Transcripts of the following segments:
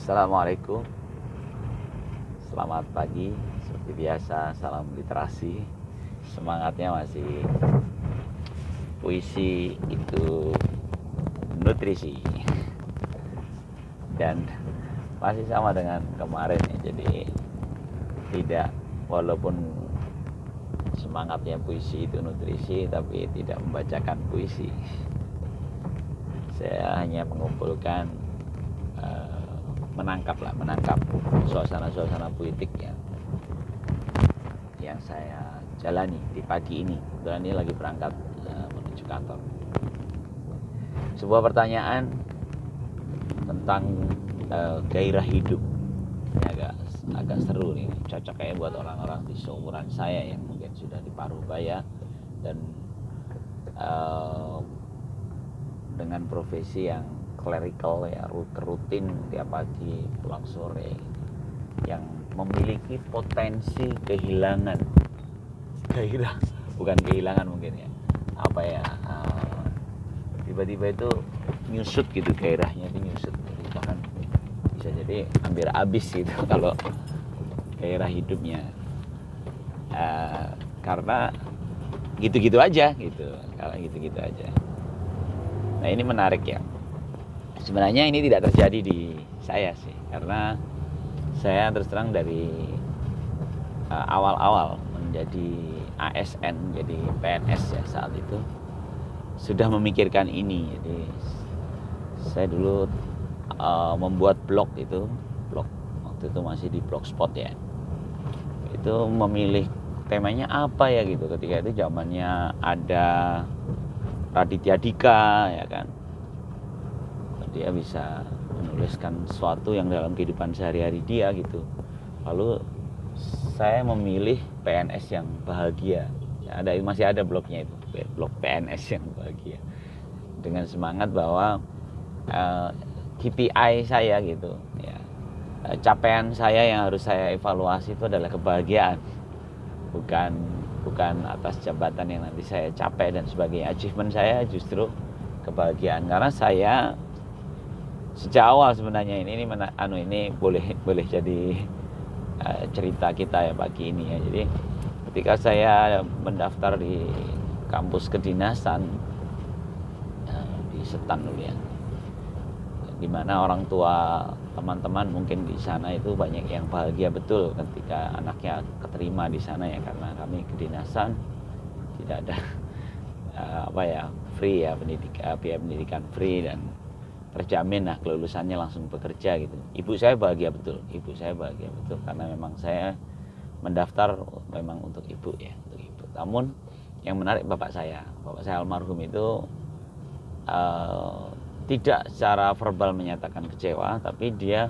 Assalamualaikum, selamat pagi. Seperti biasa, salam literasi. Semangatnya masih puisi itu nutrisi. Dan masih sama dengan kemarin ya. Jadi tidak, walaupun semangatnya puisi itu nutrisi, tapi tidak membacakan puisi. Saya hanya mengumpulkan menangkap suasana-suasana puitik yang saya jalani di pagi ini. Dan ini lagi berangkat menuju kantor. Sebuah pertanyaan tentang gairah hidup. Ini agak seru nih, cocok kayak buat orang-orang di seumuran saya yang mungkin sudah di paruh baya dan dengan profesi yang clerical ya, rutin tiap pagi pulang sore, yang memiliki potensi kehilangan gairah, bukan kehilangan mungkin ya, tiba-tiba itu nyusut gitu, gairahnya itu nyusut, bahkan bisa jadi hampir habis gitu kalau gairah hidupnya, karena gitu-gitu aja. Nah, ini menarik ya. Sebenarnya ini tidak terjadi di saya sih, karena saya terus terang dari awal-awal menjadi ASN, jadi PNS ya, saat itu sudah memikirkan ini. Jadi saya dulu membuat blog waktu itu masih di Blogspot ya. Itu memilih temanya apa ya gitu. Ketika itu zamannya ada Raditya Dika ya kan. Dia bisa menuliskan sesuatu yang dalam kehidupan sehari-hari dia gitu. Lalu saya memilih PNS yang bahagia. Ya, masih ada blognya itu, blog PNS yang bahagia. Dengan semangat bahwa KPI saya gitu ya, capaian saya yang harus saya evaluasi itu adalah kebahagiaan, bukan atas jabatan yang nanti saya capai dan sebagainya. Achievement saya justru kebahagiaan, karena saya sejak awal sebenarnya ini boleh jadi cerita kita ya pagi ini ya. Jadi ketika saya mendaftar di kampus kedinasan di Setan dulu ya, dimana orang tua teman-teman mungkin di sana itu banyak yang bahagia betul ketika anaknya keterima di sana ya, karena kami kedinasan tidak ada free ya, biaya pendidikan free dan terjamin lah kelulusannya langsung bekerja gitu. Ibu saya bahagia betul karena memang saya mendaftar memang untuk ibu ya, untuk ibu. Namun yang menarik bapak saya almarhum itu tidak secara verbal menyatakan kecewa, tapi dia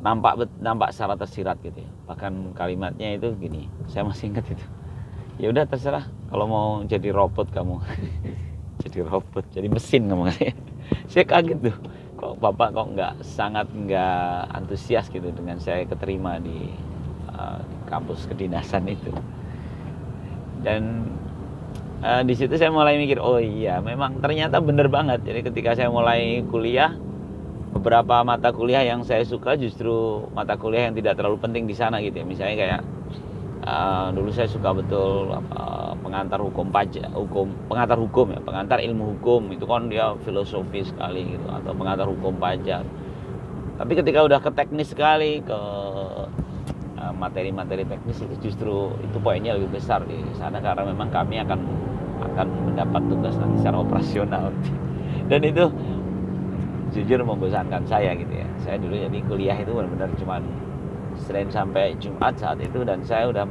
nampak secara tersirat gitu ya. Bahkan kalimatnya itu gini, saya masih ingat itu. Ya udah terserah, kalau mau jadi robot kamu. jadi mesin kamu. Saya kaget tuh, kok bapak nggak antusias gitu dengan saya keterima di kampus kedinasan itu. Dan di situ saya mulai mikir, oh iya memang ternyata bener banget. Jadi ketika saya mulai kuliah, beberapa mata kuliah yang saya suka justru mata kuliah yang tidak terlalu penting di sana gitu ya. Misalnya kayak dulu saya suka betul pengantar ilmu hukum, itu kan dia filosofis sekali gitu, atau pengantar hukum pajak. Tapi ketika udah ke teknis sekali, ke materi-materi teknis, itu justru itu poinnya lebih besar di sana, karena memang kami akan mendapat tugas nanti secara operasional. Dan itu jujur membosankan saya gitu ya. Saya dulu jadi kuliah itu benar-benar cuma Senin sampai Jumat saat itu, dan saya udah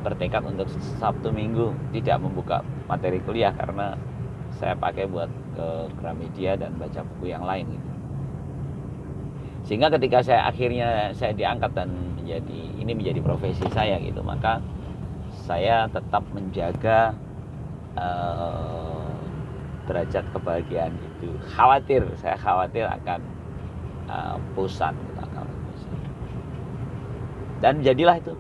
bertekad untuk Sabtu Minggu tidak membuka materi kuliah, karena saya pakai buat ke Gramedia dan baca buku yang lain gitu. Sehingga ketika saya diangkat dan menjadi profesi saya gitu, maka saya tetap menjaga derajat kebahagiaan itu. Saya khawatir akan bosan gitu, dan jadilah itu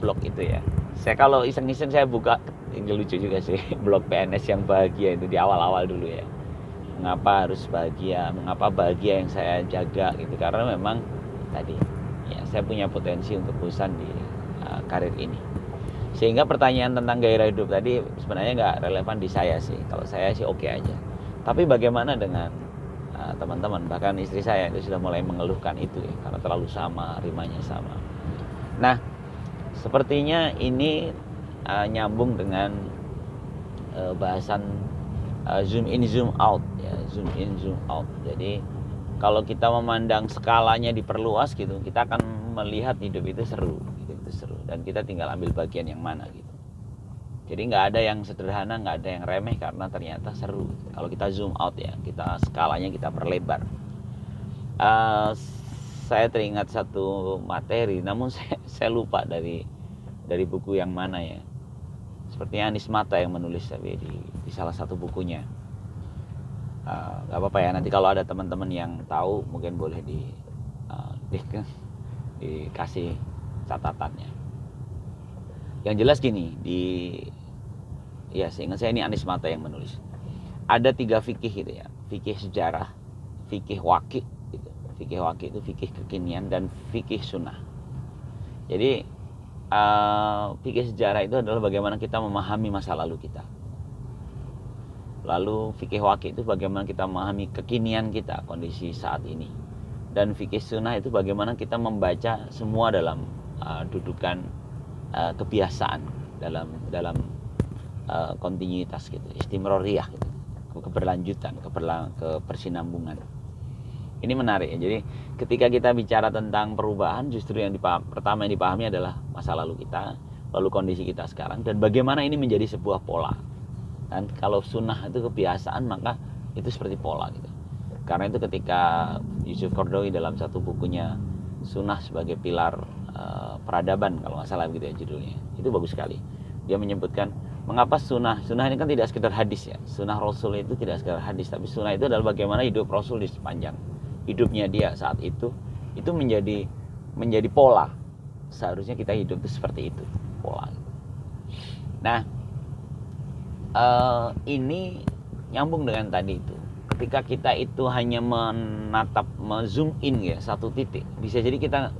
blog itu ya. Saya kalau iseng-iseng saya buka, ini lucu juga sih, blog PNS yang bahagia itu di awal-awal dulu ya. mengapa harus bahagia, mengapa bahagia yang saya jaga gitu, karena memang tadi ya saya punya potensi untuk bosan di karir ini. Sehingga pertanyaan tentang gairah hidup tadi sebenarnya nggak relevan di saya sih. Kalau saya sih oke aja. Tapi bagaimana dengan teman-teman? Bahkan istri saya itu sudah mulai mengeluhkan itu ya, karena terlalu sama, rimanya sama. Nah, sepertinya ini nyambung dengan bahasan zoom in zoom out ya, zoom in zoom out. Jadi kalau kita memandang skalanya diperluas gitu, kita akan melihat hidup itu seru, dan kita tinggal ambil bagian yang mana gitu. Jadi nggak ada yang sederhana, nggak ada yang remeh, karena ternyata seru kalau kita zoom out ya, kita skalanya kita perlebar. Saya teringat satu materi, namun saya lupa dari buku yang mana ya. Sepertinya Anies Mata yang menulis tapi di salah satu bukunya. Gak apa-apa ya, nanti kalau ada teman-teman yang tahu mungkin boleh dikasih catatannya. Yang jelas gini, seingat saya ini Anies Mata yang menulis. Ada 3 fikih gitu ya, fikih sejarah, fikih waqi gitu. Fikih waqi itu fikih kekinian, dan fikih sunnah. Jadi fikih sejarah itu adalah bagaimana kita memahami masa lalu kita. Lalu fikih waqi itu bagaimana kita memahami kekinian kita, kondisi saat ini. Dan fikih sunnah itu bagaimana kita membaca semua dalam dudukan kebiasaan, dalam kontinuitas gitu, istimroriyah gitu, keberlanjutan, kebersinambungan. Ini menarik ya. Jadi ketika kita bicara tentang perubahan, justru yang pertama yang dipahami adalah masa lalu kita, lalu kondisi kita sekarang, dan bagaimana ini menjadi sebuah pola. Dan kalau sunnah itu kebiasaan, maka itu seperti pola gitu. Karena itu ketika Yusuf Qaradawi dalam satu bukunya Sunnah sebagai pilar peradaban, kalau nggak salah gitu ya judulnya, itu bagus sekali. Dia menyebutkan mengapa sunnah ini kan tidak sekedar hadis ya. Sunnah Rasul itu tidak sekedar hadis, tapi sunnah itu adalah bagaimana hidup Rasul di sepanjang hidupnya dia saat itu menjadi pola. Seharusnya kita hidup itu seperti itu, pola. Nah, ini nyambung dengan tadi itu. Ketika kita itu hanya zoom in ya satu titik, bisa jadi kita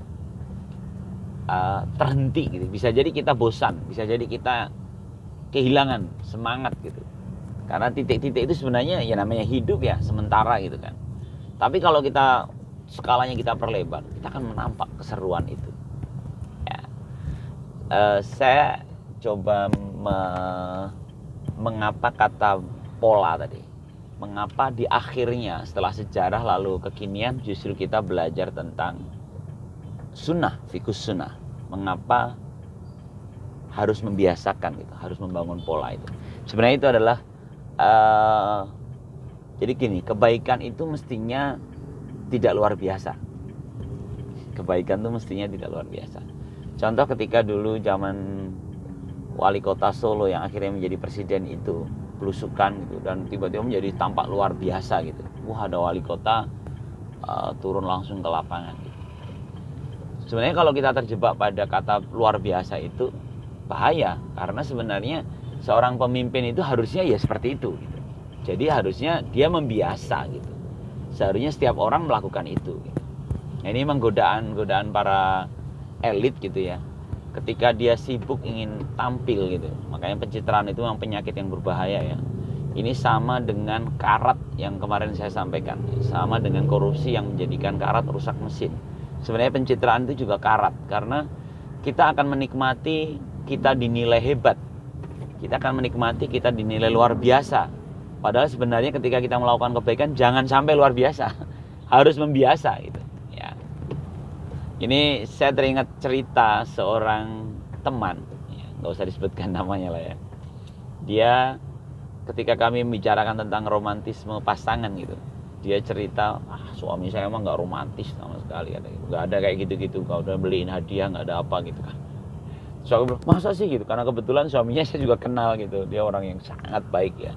terhenti gitu, bisa jadi kita bosan, bisa jadi kita kehilangan semangat gitu. Karena titik-titik itu sebenarnya ya namanya hidup ya, sementara gitu kan. Tapi kalau kita skalanya kita perlebar, kita akan menampak keseruan itu. Ya. Saya coba mengapa kata pola tadi. Mengapa di akhirnya setelah sejarah lalu kekinian justru kita belajar tentang sunnah, fikus sunnah. Mengapa harus membiasakan gitu, harus membangun pola itu. Sebenarnya itu adalah jadi gini, kebaikan itu mestinya tidak luar biasa. Kebaikan itu mestinya tidak luar biasa. Contoh ketika dulu zaman wali kota Solo yang akhirnya menjadi presiden itu belusukan gitu, dan tiba-tiba menjadi tampak luar biasa gitu. Wah, ada wali kota turun langsung ke lapangan gitu. Sebenarnya kalau kita terjebak pada kata luar biasa itu bahaya, karena sebenarnya seorang pemimpin itu harusnya ya seperti itu gitu. Jadi harusnya dia membiasa gitu. Seharusnya setiap orang melakukan itu gitu. Nah, ini memang godaan para elit gitu ya. Ketika dia sibuk ingin tampil gitu. Makanya pencitraan itu memang penyakit yang berbahaya ya. Ini sama dengan karat yang kemarin saya sampaikan. Sama dengan korupsi yang menjadikan karat rusak mesin. Sebenarnya pencitraan itu juga karat, karena kita akan menikmati kita dinilai hebat. Kita akan menikmati kita dinilai luar biasa. Padahal sebenarnya ketika kita melakukan kebaikan jangan sampai luar biasa. Harus membiasa gitu. Ya. Ini saya teringat cerita seorang teman, ya, nggak usah disebutkan namanya lah ya. Dia ketika kami membicarakan tentang romantisme pasangan gitu, dia cerita, suami saya emang nggak romantis sama sekali, nggak ada kayak gitu-gitu, kalau udah beliin hadiah nggak ada apa gitu kan. So aku bilang, masa sih gitu, karena kebetulan suaminya saya juga kenal gitu, dia orang yang sangat baik ya.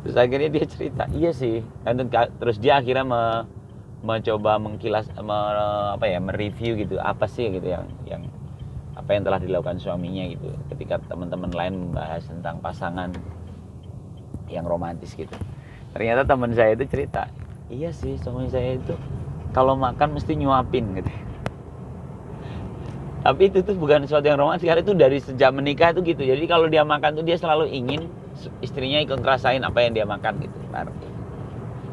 Terus akhirnya dia cerita, iya sih, dan terus dia akhirnya mencoba mengkilas, mereview gitu, apa sih gitu yang apa yang telah dilakukan suaminya gitu, ketika teman-teman lain membahas tentang pasangan yang romantis gitu. Ternyata teman saya itu cerita, iya sih suami saya itu kalau makan mesti nyuapin gitu. Tapi itu tuh bukan sesuatu yang romantis, karena itu dari sejak menikah itu gitu. Jadi kalau dia makan tuh dia selalu ingin istrinya ikut ngerasain apa yang dia makan gitu.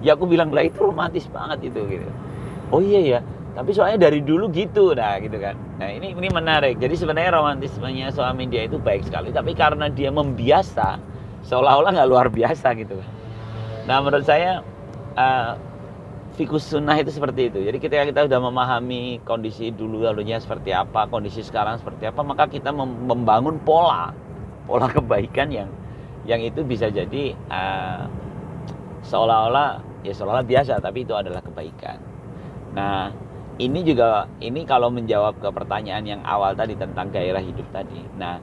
Ya aku bilang lah itu romantis banget itu gitu. Oh iya ya, tapi soalnya dari dulu gitu, nah gitu kan. Nah ini menarik. Jadi sebenarnya romantismenya suami dia itu baik sekali, tapi karena dia membiasa, seolah-olah nggak luar biasa gitu kan. Nah menurut saya fikus sunnah itu seperti itu. Jadi ketika kita sudah memahami kondisi dulu lalunya seperti apa, kondisi sekarang seperti apa, maka kita membangun pola kebaikan yang itu bisa jadi seolah-olah biasa, tapi itu adalah kebaikan. Nah ini kalau menjawab ke pertanyaan yang awal tadi tentang gairah hidup tadi. Nah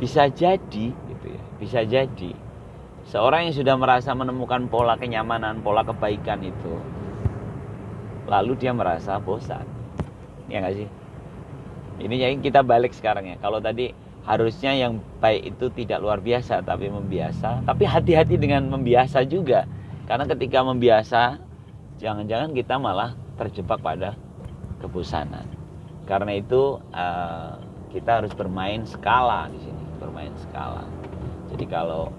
bisa jadi gitu ya, bisa jadi seorang yang sudah merasa menemukan pola kenyamanan, pola kebaikan itu, lalu dia merasa bosan, ya nggak sih? Ini yang kita balik sekarang ya. Kalau tadi harusnya yang baik itu tidak luar biasa tapi membiasa, tapi hati-hati dengan membiasa juga, karena ketika membiasa jangan-jangan kita malah terjebak pada kebosanan. Karena itu kita harus bermain skala di sini, bermain skala. Jadi kalau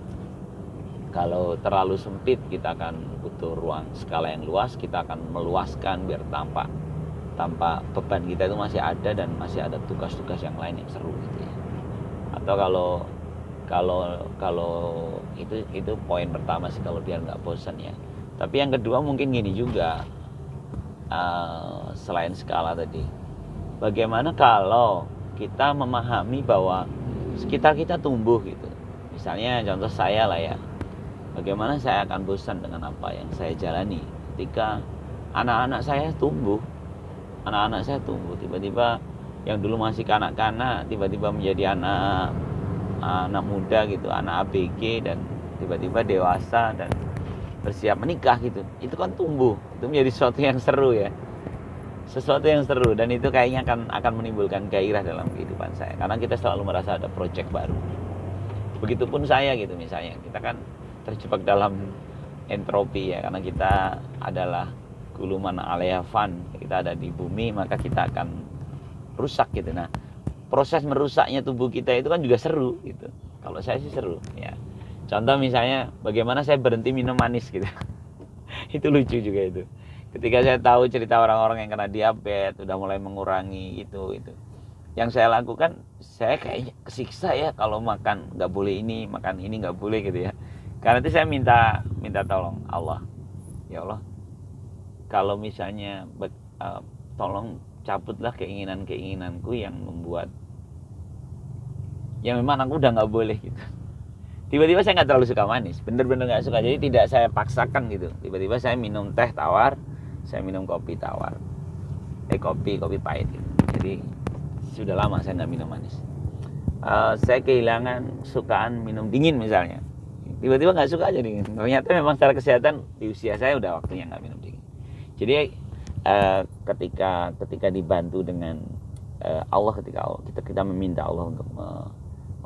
terlalu sempit kita akan butuh ruang skala yang luas, kita akan meluaskan biar tanpa beban kita itu masih ada dan masih ada tugas-tugas yang lain yang seru gitu ya. Atau kalau itu poin pertama sih, kalau biar nggak bosan ya. Tapi yang kedua mungkin gini juga, selain skala tadi, bagaimana kalau kita memahami bahwa sekitar kita tumbuh gitu. Misalnya contoh saya lah ya, bagaimana saya akan bosan dengan apa yang saya jalani ketika anak-anak saya tumbuh, tiba-tiba yang dulu masih kanak-kanak tiba-tiba menjadi anak muda gitu, anak ABG, dan tiba-tiba dewasa dan bersiap menikah gitu. Itu kan tumbuh, itu menjadi sesuatu yang seru ya, dan itu kayaknya akan menimbulkan gairah dalam kehidupan saya, karena kita selalu merasa ada project baru. Begitupun saya gitu, misalnya kita kan terjebak dalam entropi ya, karena kita adalah guluman alaiha fan, kita ada di bumi, maka kita akan rusak gitu. Nah proses merusaknya tubuh kita itu kan juga seru gitu. Kalau saya sih seru ya. Contoh misalnya bagaimana saya berhenti minum manis gitu. Itu lucu juga itu. Ketika saya tahu cerita orang-orang yang kena diabetes udah mulai mengurangi itu. Yang saya lakukan, saya kayaknya kesiksa ya kalau makan nggak boleh ini, makan ini nggak boleh gitu ya. Karena itu saya minta tolong Allah. Ya Allah, kalau misalnya tolong cabutlah keinginanku yang membuat, yang memang aku udah nggak boleh gitu. Tiba-tiba saya nggak terlalu suka manis, bener-bener nggak suka, jadi tidak saya paksakan gitu. Tiba-tiba saya minum teh tawar, saya minum kopi tawar, kopi pahit gitu. Jadi sudah lama saya nggak minum manis. Saya kehilangan sukaan minum dingin misalnya, tiba-tiba nggak suka aja dingin. Ternyata memang secara kesehatan di usia saya udah waktunya nggak minum dingin. Jadi ketika dibantu dengan Allah, ketika kita meminta Allah untuk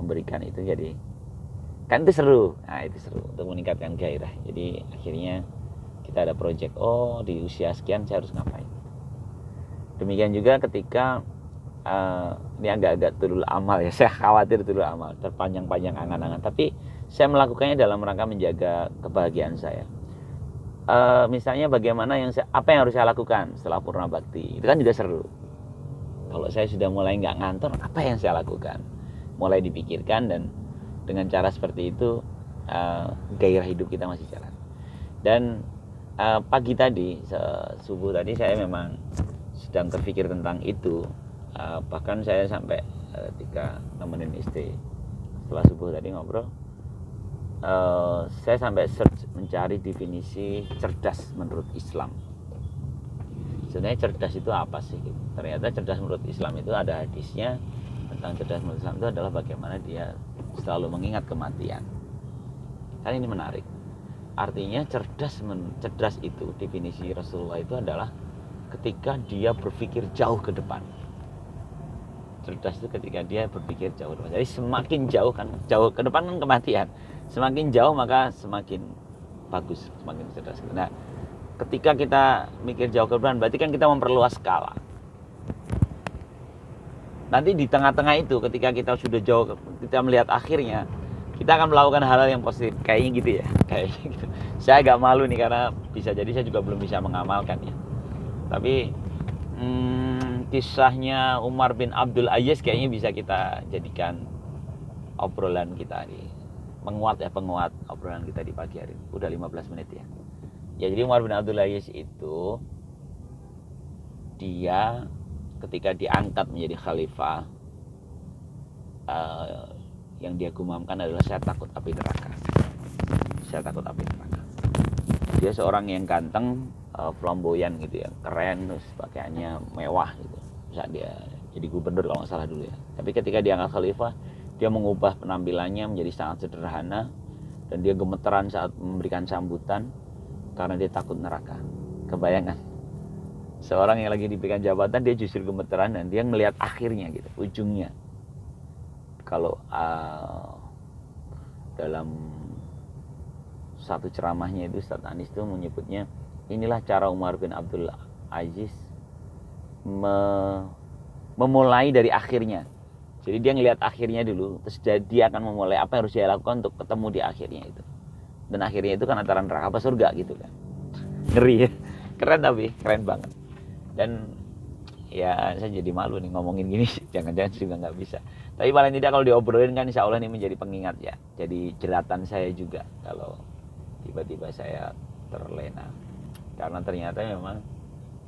memberikan itu, jadi kan itu seru. Nah itu seru untuk meningkatkan gairah. Jadi akhirnya kita ada project, oh di usia sekian saya harus ngapain. Demikian juga ketika ini agak-agak tulul amal ya, saya khawatir tulul amal, terpanjang-panjang angan-angan, tapi saya melakukannya dalam rangka menjaga kebahagiaan saya. Misalnya bagaimana apa yang harus saya lakukan setelah purna bakti, itu kan juga seru. Kalau saya sudah mulai nggak ngantor, apa yang saya lakukan, mulai dipikirkan, dan dengan cara seperti itu gairah hidup kita masih jalan. Dan pagi tadi, subuh tadi, saya memang sedang terpikir tentang itu. Bahkan saya sampai ketika nemenin istri setelah subuh tadi ngobrol, saya sampai search mencari definisi cerdas menurut Islam. Sebenarnya cerdas itu apa sih? Ternyata cerdas menurut Islam itu ada hadisnya tentang cerdas menurut Islam itu adalah bagaimana dia selalu mengingat kematian. Kan ini menarik. Artinya cerdas itu definisi Rasulullah itu adalah ketika dia berpikir jauh ke depan. Cerdas itu ketika dia berpikir jauh ke depan. Jadi semakin jauh ke depan kan kematian. Semakin jauh maka semakin bagus, semakin cerdas. Nah, ketika kita mikir jauh ke depan, berarti kan kita memperluas skala. Nanti di tengah-tengah itu, ketika kita sudah jauh, kita melihat akhirnya, kita akan melakukan hal-hal yang positif. Kayaknya gitu ya, kayaknya gitu. Saya agak malu nih karena bisa jadi saya juga belum bisa mengamalkan ya. Tapi kisahnya Umar bin Abdul Aziz kayaknya bisa kita jadikan obrolan kita di penguat obrolan kita di pagi hari. Udah 15 menit ya. Ya, jadi Umar bin Abdul Aziz itu dia ketika diangkat menjadi khalifah, yang dia gumamkan adalah saya takut api neraka. Saya takut api neraka. Dia seorang yang ganteng, flamboyan gitu ya, keren, terus pakaiannya mewah gitu. Saat dia jadi gubernur kalau nggak salah dulu ya. Tapi ketika dia angkat khalifah, dia mengubah penampilannya menjadi sangat sederhana dan dia gemeteran saat memberikan sambutan karena dia takut neraka. Kebayangkan? Seorang yang lagi diberikan jabatan dia justru gemeteran dan dia melihat akhirnya gitu, ujungnya. Kalau dalam satu ceramahnya itu Ustaz Anis itu menyebutnya, inilah cara Umar bin Abdul Aziz memulai dari akhirnya. Jadi dia ngelihat akhirnya dulu, terus dia akan memulai apa yang harus dia lakukan untuk ketemu di akhirnya itu. Dan akhirnya itu kan antara neraka apa surga gitu kan. Ngeri ya. Keren, tapi keren banget. Dan ya saya jadi malu nih ngomongin gini, jangan-jangan juga nggak bisa. Tapi paling tidak kalau diobrolin kan insya Allah ini menjadi pengingat ya. Jadi jeratan saya juga kalau tiba-tiba saya terlena. Karena ternyata memang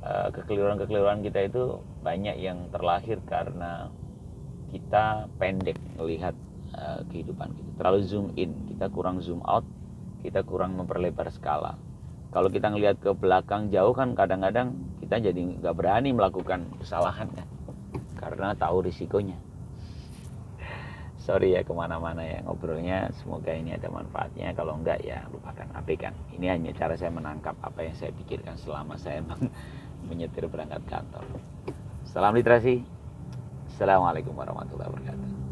kekeliruan-kekeliruan kita itu banyak yang terlahir karena kita pendek melihat kehidupan kita. Terlalu zoom in, kita kurang zoom out, kita kurang memperlebar skala. Kalau kita ngelihat ke belakang jauh kan kadang-kadang kita jadi nggak berani melakukan kesalahan kan, karena tahu risikonya. Sorry ya kemana-mana ya ngobrolnya, semoga ini ada manfaatnya. Kalau enggak ya lupakan, abaikan. Ini hanya cara saya menangkap apa yang saya pikirkan selama saya menyetir berangkat kantor. Salam literasi. Assalamualaikum warahmatullahi wabarakatuh.